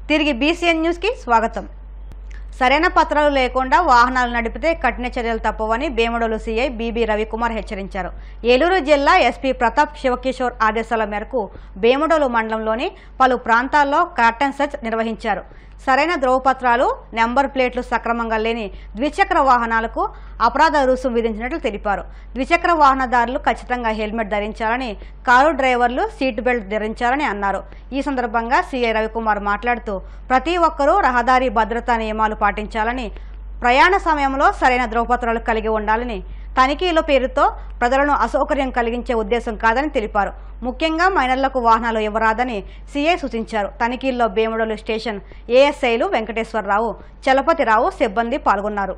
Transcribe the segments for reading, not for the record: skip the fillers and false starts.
తిరిగి BCN news కి స్వాగతం. సరైన పత్రాలు లేకుండా వాహనాలు నడిపితే కఠిన చర్యలు తప్పవని బేముడోలు సీఐ బీబీ రవికుమార్ హెచ్చరించారు. ఏలూరు జిల్లా ఎస్పీ ప్రతాప్ శివకిషోర్ ఆదేశాల మేరకు బేముడోలు మండలంలోని పలు ప్రాంతాల్లో కర్టన్ సెర్చ్ నిర్వహించారు. సరైన ధ్రువపత్రాలు, నెంబర్ ప్లేట్లు సక్రమంగా లేని ద్విచక్ర వాహనాలకు అపరాధ రుసుము విధించినట్లు తెలిపారు. ద్విచక్ర వాహనదారులు ఖచ్చితంగా హెల్మెట్ ధరించాలని, కారు డ్రైవర్లు సీట్ బెల్ట్ ధరించాలని అన్నారు. ఈ సందర్భంగా సీఐ రవికుమార్ మాట్లాడుతూ ప్రతి ఒక్కరూ రహదారి భద్రతా నియమాలు పాటించాలని, ప్రయాణ సమయంలో సరైన ధ్రువపత్రాలు కలిగి ఉండాలని, తనిఖీల పేరుతో ప్రజలను అసౌకర్యం కలిగించే ఉద్దేశం కాదని తెలిపారు. ముఖ్యంగా మైనర్లకు వాహనాలు ఇవ్వరాదని సీఐ సూచించారు. తనిఖీల్లో బేముడోలు స్టేషన్ ఏఎస్ఐలు వెంకటేశ్వరరావు, చలపతిరావు సిబ్బంది పాల్గొన్నారు.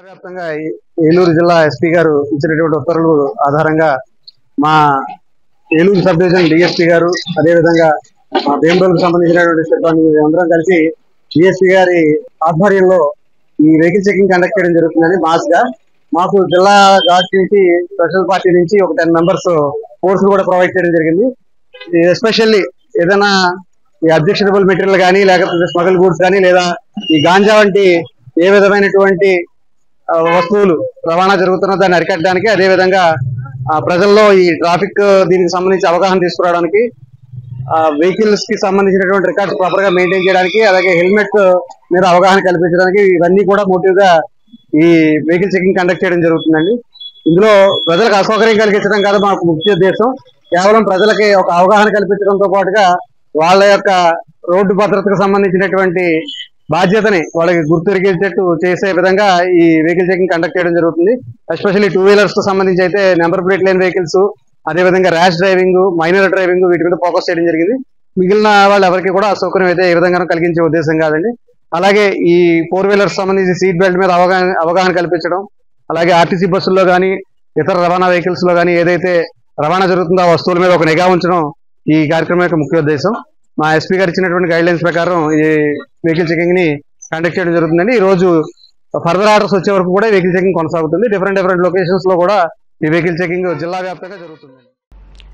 వ్యాప్తంగా ఏలూరు జిల్లా ఎస్పీ గారు ఇచ్చినటువంటి ఉత్తర్వులు ఆధారంగా మా ఏలూరు సబ్ డివిజన్ డిఎస్పీ గారు, అదేవిధంగా మా బేముడోలుకు సంబంధించినటువంటి సిబ్బంది అందరం కలిసి డిఎస్పీ గారి ఆధ్వర్యంలో ఈ వెహికల్ చెకింగ్ కండక్ట్ చేయడం జరుగుతుందని మాకు జిల్లా ఘాట్ నుంచి స్పెషల్ పార్టీ నుంచి ఒక 10 మెంబర్స్ ఫోర్స్ కూడా ప్రొవైడ్ చేయడం జరిగింది. ఎస్పెషల్లీ ఏదైనా ఈ అబ్జెక్షనబుల్ మెటీరియల్ కానీ, లేకపోతే స్మగల్ గూడ్స్ కానీ, లేదా ఈ గాంజా వంటి ఏ విధమైనటువంటి వస్తువులు రవాణా జరుగుతున్న దాన్ని అరికట్టడానికి, అదేవిధంగా ప్రజల్లో ఈ ట్రాఫిక్ దీనికి సంబంధించి అవగాహన తీసుకురావడానికి, వెహికల్స్ కి సంబంధించినటువంటి రికార్డ్స్ ప్రాపర్ గా మెయింటైన్ చేయడానికి, అలాగే హెల్మెట్ మీద అవగాహన కల్పించడానికి, ఇవన్నీ కూడా మోటివ్ గా ఈ వెహికల్ చెకింగ్ కండక్ట్ చేయడం జరుగుతుందండి. ఇందులో ప్రజలకు అసౌకర్యం కలిగించడం కాదు మాకు ముఖ్య ఉద్దేశం. కేవలం ప్రజలకి ఒక అవగాహన కల్పించడంతో పాటుగా వాళ్ళ యొక్క రోడ్డు భద్రతకు సంబంధించినటువంటి బాధ్యతని వాళ్ళకి గుర్తిరిగేటట్టు చేసే విధంగా ఈ వెహికల్ చెకింగ్ కండక్ట్ చేయడం జరుగుతుంది. ఎస్పెషల్లీ 2 వీలర్స్ కు సంబంధించి అయితే నెంబర్ ప్లేట్ లేని వెహికల్స్, అదేవిధంగా ర్యాష్ డ్రైవింగ్, మైనర్ డ్రైవింగ్, వీటి మీద ఫోకస్ చేయడం జరిగింది. మిగిలిన వాళ్ళు ఎవరికి కూడా అసౌకర్యం అయితే ఏ విధంగా కలిగించే ఉద్దేశం కాదండి. అలాగే ఈ 4 వీలర్స్ సంబంధించి సీట్ బెల్ట్ మీద అవగాహన కల్పించడం, అలాగే ఆర్టీసీ బస్సుల్లో కానీ, ఇతర రవాణా వెహికల్స్ లో కానీ ఏదైతే రవాణా జరుగుతుందో ఆ వస్తువుల మీద ఒక నిఘా ఉంచడం ఈ కార్యక్రమం యొక్క ముఖ్య ఉద్దేశం. మా ఎస్పీ గారు ఇచ్చినటువంటి గైడ్ లైన్స్ ప్రకారం ఈ వెహికల్ చెకింగ్ ని కండక్ట్ చేయడం జరుగుతుందండి. ఈ రోజు ఫర్దర్ ఆర్డర్స్ వచ్చే వరకు కూడా వెహికల్ చెకింగ్ కొనసాగుతుంది. డిఫరెంట్ లొకేషన్స్ లో కూడా ఈ వెహికల్ చెకింగ్ జిల్లా వ్యాప్తంగా జరుగుతుంది.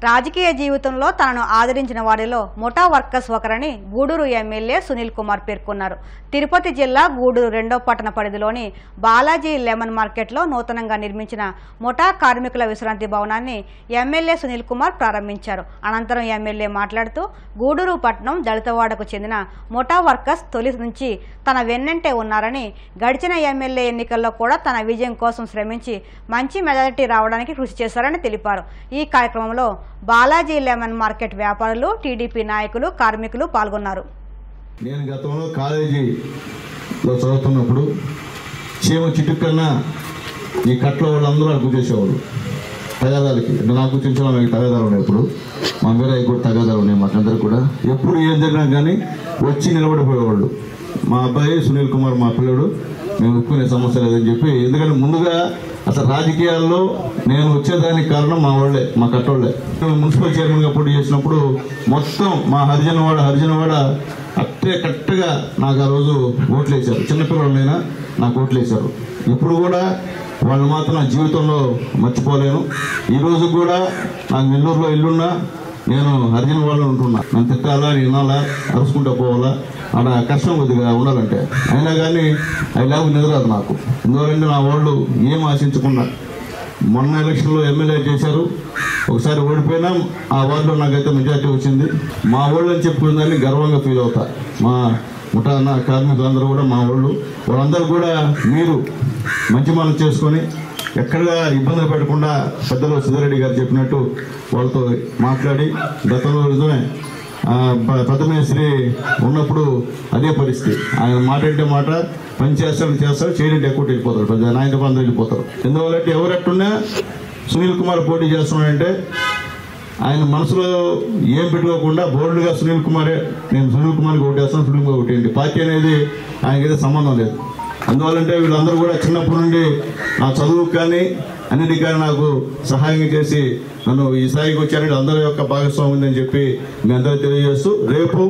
రాజకీయ జీవితంలో తనను ఆదరించిన వారిలో ముఠా వర్కర్స్ ఒకరని గూడూరు ఎమ్మెల్యే సునీల్ కుమార్ పేర్కొన్నారు. తిరుపతి జిల్లా గూడూరు 2వ పట్టణ పరిధిలోని బాలాజీ లెమన్ మార్కెట్లో నూతనంగా నిర్మించిన ముఠా కార్మికుల విశ్రాంతి భవనాన్ని ఎమ్మెల్యే సునీల్ కుమార్ ప్రారంభించారు. అనంతరం ఎమ్మెల్యే మాట్లాడుతూ గూడూరు పట్టణం దళితవాడకు చెందిన ముఠా వర్కర్స్ తొలి నుంచి తన వెన్నంటే ఉన్నారని, గడిచిన ఎమ్మెల్యే ఎన్నికల్లో కూడా తన విజయం కోసం శ్రమించి మంచి మెజారిటీ రావడానికి కృషి చేశారని తెలిపారు. ఈ కార్యక్రమంలో బాలాజీ లెమన్ మార్కెట్ వ్యాపారులు, టీడీపీ నాయకులు, కార్మికులు పాల్గొన్నారు. నేను గతంలో కాలేజీలో చదువుతున్నప్పుడు చీమ చిటుకన్నా ఈ కట్లో వాళ్ళందరూ అడుగు చేసేవాళ్ళు తగాదాలకి. నాకు గుర్తించడం మీకు తగాదాలు ఉన్నాయి. ఇప్పుడు మా మీద కూడా తగాదాలు ఉన్నాయి. మాకందరూ కూడా ఎప్పుడు ఏం జరిగినా కానీ వచ్చి నిలబడిపోయేవాళ్ళు. మా అబ్బాయి సునీల్ కుమార్, మా పిల్లడు, మేము ఒప్పుకునే సమస్య లేదని చెప్పి. ఎందుకంటే ముందుగా అసలు రాజకీయాల్లో నేను వచ్చేదానికి కారణం మా వాళ్ళే, మా కట్టోళ్ళే. మున్సిపల్ చైర్మన్గా పోటీ చేసినప్పుడు మొత్తం మా హరిజనవాడ అట్టే కరెక్ట్గా నాకు ఆ రోజు ఓట్లు వేశారు. చిన్నపిల్లలైనా నాకు ఓట్లు వేశారు. ఇప్పుడు కూడా వాళ్ళు మాత్రం నా జీవితంలో మర్చిపోలేను. ఈరోజు కూడా నాకు నెల్లూరులో ఇల్లున్నా నేను హరిజనవాడలో ఉంటున్నా. నన్ను తిట్టాలా, వినాలా, అరుచుకుంటూ పోవాలా, అక్కడ కష్టం కొద్దిగా ఉండాలంటే. అయినా కానీ అవి లేకపోతే నిద్రరాదు నాకు. ఎందుకంటే నా వాళ్ళు ఏం ఆశించకుండా మొన్న ఎలక్షన్లో ఎమ్మెల్యే చేశారు. ఒకసారి ఓడిపోయినా ఆ వార్డులో నాకైతే మెజార్టీ వచ్చింది. మా వాళ్ళు అని చెప్పుకునేదాన్ని గర్వంగా ఫీల్ అవుతా. మా ముఠా కార్మికులందరూ కూడా మా వాళ్ళందరూ కూడా మీరు మంచి మనం చేసుకొని ఎక్కడా ఇబ్బందులు పెట్టకుండా పెద్దలు సిద్ధారెడ్డి గారు చెప్పినట్టు వాళ్ళతో మాట్లాడి, గతంలో నిజమే పెద్దమేశ్రీ ఉన్నప్పుడు అదే పరిస్థితి. ఆయన మాట అంటే మాట, పని చేస్తాడు, చేయడంటే ఎక్కువ వెళ్ళిపోతాడు, నాయన అందరూ వెళ్ళిపోతారు. ఎందువల్లంటే ఎవరెట్టున్నా సునీల్ కుమార్ పోటీ చేస్తున్నాడంటే ఆయన మనసులో ఏం పెట్టుకోకుండా బోర్డుగా సునీల్ కుమారే, నేను సునీల్ కుమార్కి ఓటేస్తాను, సునీల్ కుమార్ ఓటేయండి. పార్టీ అనేది ఆయనకైతే సంబంధం లేదు. అందువల్లంటే వీళ్ళందరూ కూడా చిన్నప్పటి నుండి నా చదువుకు కానీ అన్నిటికీ కానీ నాకు సహాయం చేసి నన్ను ఈ స్థాయికి వచ్చారంటే అందరి యొక్క భాగస్వామ్యం ఉందని చెప్పి మీ అందరూ తెలియజేస్తూ, రేపు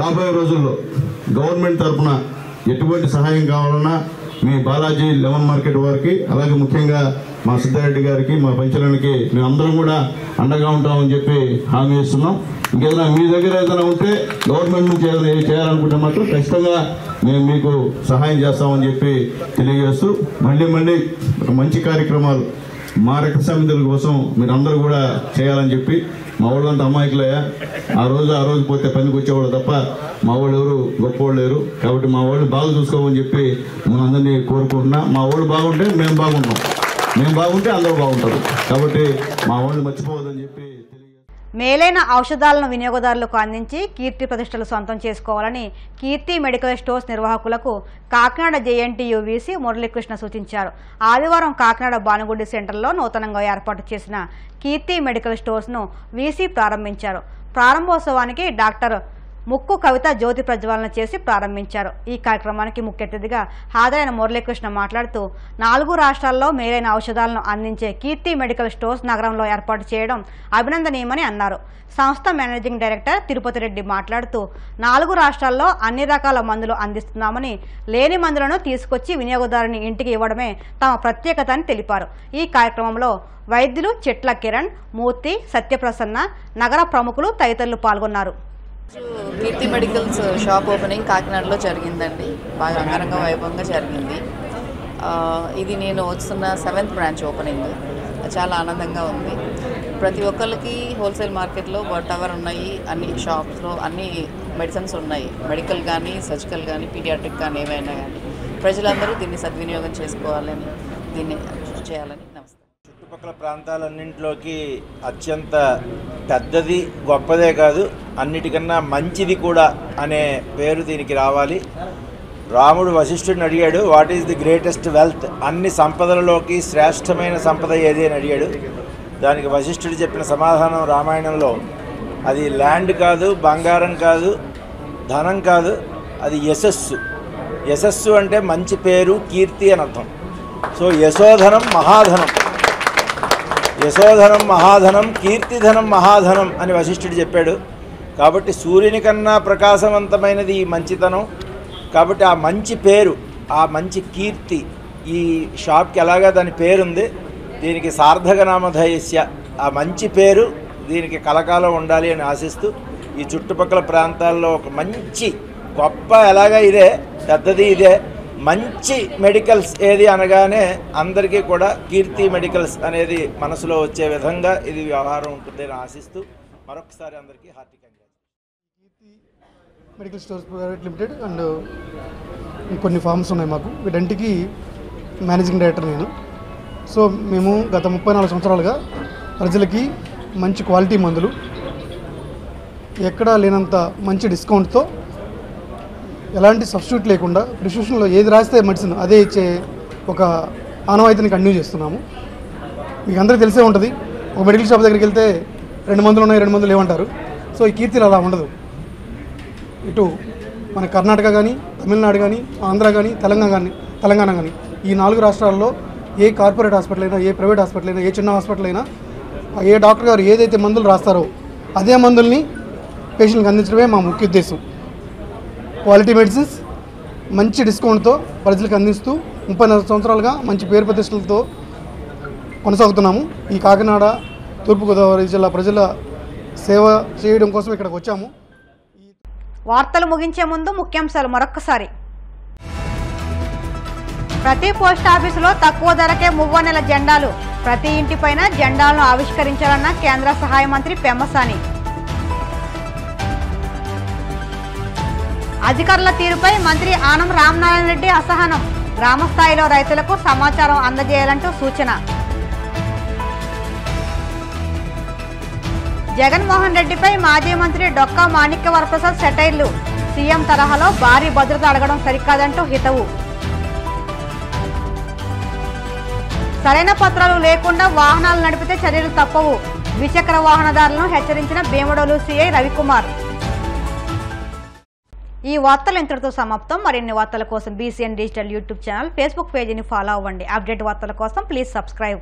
రాబోయే రోజుల్లో గవర్నమెంట్ తరఫున ఎటువంటి సహాయం కావాలన్నా మీ బాలాజీ లెమన్ మార్కెట్ వారికి, అలాగే ముఖ్యంగా మా సిద్ధారెడ్డి గారికి, మా పంచలానికి మేమందరం కూడా అండగా ఉంటామని చెప్పి హామీ ఇస్తున్నాం. ఇంకేదైనా మీ దగ్గర ఏదైనా ఉంటే గవర్నమెంట్ నుంచి ఏదైనా చేయాలనుకుంటే మాత్రం ఖచ్చితంగా మేము మీకు సహాయం చేస్తామని చెప్పి తెలియజేస్తూ మళ్ళీ మంచి కార్యక్రమాలు మా రక్త సమితుల కోసం మీరందరూ కూడా చేయాలని చెప్పి మా వాళ్ళంతా అమాయకులయ్యా ఆ రోజు పోతే పనికి వచ్చేవాళ్ళు తప్ప మా వాళ్ళు ఎవరు గొప్పవాళ్ళు లేరు. కాబట్టి మా వాళ్ళు బాగా చూసుకోమని చెప్పి మనందరినీ కోరుకుంటున్నా. మా వాళ్ళు బాగుంటే మేము బాగుంటాం, మేము బాగుంటే అందరూ బాగుంటారు. కాబట్టి మా వాళ్ళు మర్చిపోవద్దని చెప్పి మేలైన ఔషధాలను వినియోగదారులకు అందించి కీర్తి ప్రతిష్టలు సొంతం చేసుకోవాలని కీర్తి మెడికల్ స్టోర్స్ నిర్వాహకులకు కాకినాడ జేఎన్టీయూ వీసీ మురళీకృష్ణ సూచించారు. ఆదివారం కాకినాడ బానుగుడి సెంటర్లో నూతనంగా ఏర్పాటు చేసిన కీర్తి మెడికల్ స్టోర్స్ను వీసీ ప్రారంభించారు. ప్రారంభోత్సవానికి డాక్టర్ ముక్కు కవిత జ్యోతి ప్రజ్వలన చేసి ప్రారంభించారు. ఈ కార్యక్రమానికి ముఖ్య అతిథిగా హాజరైన మురళీకృష్ణ మాట్లాడుతూ 4 రాష్ట్రాల్లో మేలైన ఔషధాలను అందించే కీర్తి మెడికల్ స్టోర్స్ నగరంలో ఏర్పాటు చేయడం అభినందనీయమని అన్నారు. సంస్థ మేనేజింగ్ డైరెక్టర్ తిరుపతి రెడ్డి మాట్లాడుతూ 4 రాష్ట్రాల్లో అన్ని రకాల మందులు అందిస్తున్నామని, లేని మందులను తీసుకొచ్చి వినియోగదారుని ఇంటికి ఇవ్వడమే తమ ప్రత్యేకత అని తెలిపారు. ఈ కార్యక్రమంలో వైద్యులు చెట్ల కిరణ్, మూర్తి, సత్యప్రసన్న, నగర ప్రముఖులు తదితరులు పాల్గొన్నారు. కీర్తి మెడికల్స్ షాప్ ఓపెనింగ్ కాకినాడలో జరిగిందండి. బాగా అంగరంగ వైభవంగా జరిగింది. ఇది నేను వస్తున్న 7th బ్రాంచ్ ఓపెనింగ్. చాలా ఆనందంగా ఉంది. ప్రతి ఒక్కరికి హోల్సేల్ మార్కెట్లో వాటెవర్ ఉన్నాయి, అన్ని షాప్స్లో అన్ని మెడిసిన్స్ ఉన్నాయి. మెడికల్ కానీ, సర్జికల్ కానీ, పీడియాట్రిక్ కానీ, ఏమైనా కానీ ప్రజలందరూ దీన్ని సద్వినియోగం చేసుకోవాలని, దీన్ని చేయాలని. నమస్తే. చుట్టుపక్కల ప్రాంతాలన్నింటిలోకి అత్యంత పెద్దది, గొప్పదే కాదు, అన్నిటికన్నా మంచిది కూడా అనే పేరు దీనికి రావాలి. రాముడు వశిష్ఠుడిని అడిగాడు, what is the greatest wealth, అన్ని సంపదలలోకి శ్రేష్టమైన సంపద ఏది అని అడిగాడు. దానికి వశిష్ఠుడు చెప్పిన సమాధానం రామాయణంలో, అది ల్యాండ్ కాదు, బంగారం కాదు, ధనం కాదు, అది యశస్సు. యశస్సు అంటే మంచి పేరు, కీర్తి అని అర్థం. సో యశోధనం మహాధనం, యశోధనం మహాధనం, కీర్తిధనం మహాధనం అని వశిష్ఠుడు చెప్పాడు. కాబట్టి సూర్యుని కన్నా ప్రకాశవంతమైనది ఈ మంచితనం. కాబట్టి ఆ మంచి పేరు, ఆ మంచి కీర్తి ఈ షాప్కి ఎలాగా దాని పేరుంది, దీనికి సార్థక నామధేయస్య, ఆ మంచి పేరు దీనికి కలకాలం ఉండాలి అని ఆశిస్తూ ఈ చుట్టుపక్కల ప్రాంతాల్లో ఒక మంచి గొప్ప, ఎలాగా ఇదే పెద్దది, ఇదే మంచి మెడికల్స్ ఏది అనగానే అందరికీ కూడా కీర్తి మెడికల్స్ అనేది మనసులో వచ్చే విధంగా ఇది వ్యవహారం ఉంటుందని ఆశిస్తూ మరొకసారి అందరికీ హార్దిక Keerthi medical stores private limited and కొన్ని ఫార్మ్స్ ఉన్నాయి మాకు. వీటంటికి మేనేజింగ్ డైరెక్టర్ నేను. సో మేము గత 34 సంవత్సరాలుగా ప్రజలకి మంచి క్వాలిటీ మందులు, ఎక్కడా లేనంత మంచి డిస్కౌంట్తో, ఎలాంటి సబ్స్టిట్యూట్ లేకుండా ప్రిస్క్రిప్షన్లో ఏది రాస్తే మెడిసిన్ అదే ఇచ్చే ఒక ఆనవాయితీని కంటిన్యూ చేస్తున్నాము. మీకు అందరికీ తెలిసే ఉంటుంది, ఒక మెడికల్ షాప్ దగ్గరికి వెళ్తే 2 మందులు ఉన్నాయి, 2 మందులు లేవంటారు. సో ఈ కీర్తిలో అలా ఉండదు. ఇటు మన కర్ణాటక కానీ, తమిళనాడు కానీ, ఆంధ్ర కానీ, తెలంగాణ కానీ ఈ 4 రాష్ట్రాల్లో ఏ కార్పొరేట్ హాస్పిటల్ అయినా, ఏ ప్రైవేట్ హాస్పిటల్ అయినా, ఏ చిన్న హాస్పిటల్ అయినా, ఏ డాక్టర్ గారు ఏదైతే మందులు రాస్తారో అదే మందుల్ని పేషెంట్కి అందించడమే మా ముఖ్య ఉద్దేశం. క్వాలిటీ మెడిసిన్స్ మంచి డిస్కౌంట్తో ప్రజలకు అందిస్తూ 34 సంవత్సరాలుగా మంచి పేరు ప్రతిష్టలతో కొనసాగుతున్నాము. ఈ కాకినాడ తూర్పుగోదావరి జిల్లా ప్రజల సేవ చేయడం కోసం ఇక్కడికి వచ్చాము. వార్తలు ముగించే ముందు ముఖ్యాంశాలు మరొక్కసారి. ప్రతి పోస్ట్ ఆఫీసులో తక్కువ ధరకే మువ్వనెల జెండాలు, ప్రతి ఇంటిపైన జెండాలను ఆవిష్కరించాలన్న కేంద్ర సహాయ మంత్రి పెమ్మసాని. అధికారుల తీరుపై మంత్రి ఆనం రామనారాయణ రెడ్డి అసహనం, గ్రామస్థాయిలో రైతులకు సమాచారం అందజేయాలంటూ సూచన. జగన్మోహన్ రెడ్డిపై మాజీ మంత్రి డొక్కా మాణిక్య వరప్రసాద్ సెటైర్లు, సీఎం తరహాలో భారీ భద్రత అడగడం సరికాదంటూ హితవు. సరైన పత్రాలు లేకుండా వాహనాలు నడిపితే చర్యలు తప్పవు, ద్విచక్ర వాహనదారులను హెచ్చరించిన భీమడోలు సీఐ రవికుమార్. ఈ వార్తలు ఇంతటితో సమాప్తం. మరిన్ని వార్తల కోసం BCN digital YouTube channel, Facebook పేజీని ఫాలో అవ్వండి. అప్డేట్ వార్తల కోసం ప్లీజ్ సబ్స్క్రైబ్.